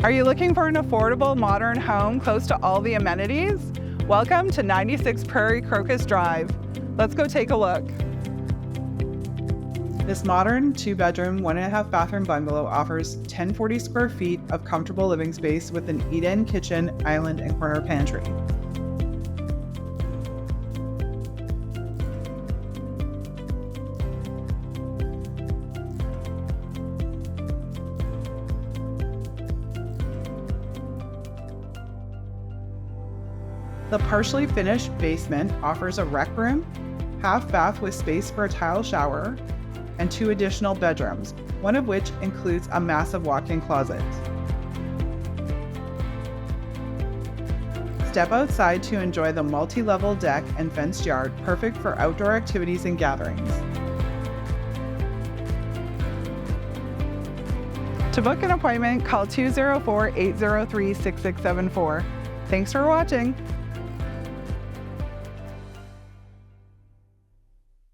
Are you looking for an affordable, modern home close to all the amenities? Welcome to 96 Prairie Crocus Drive. Let's go take a look. This modern 2-bedroom, 1.5 bathroom bungalow offers 1,040 square feet of comfortable living space with an eat-in kitchen, island, and corner pantry. The partially finished basement offers a rec room, half bath with space for a tile shower, and 2 additional bedrooms, one of which includes a massive walk-in closet. Step outside to enjoy the multi-level deck and fenced yard, perfect for outdoor activities and gatherings. To book an appointment, call 204-803-6674. Thanks for watching.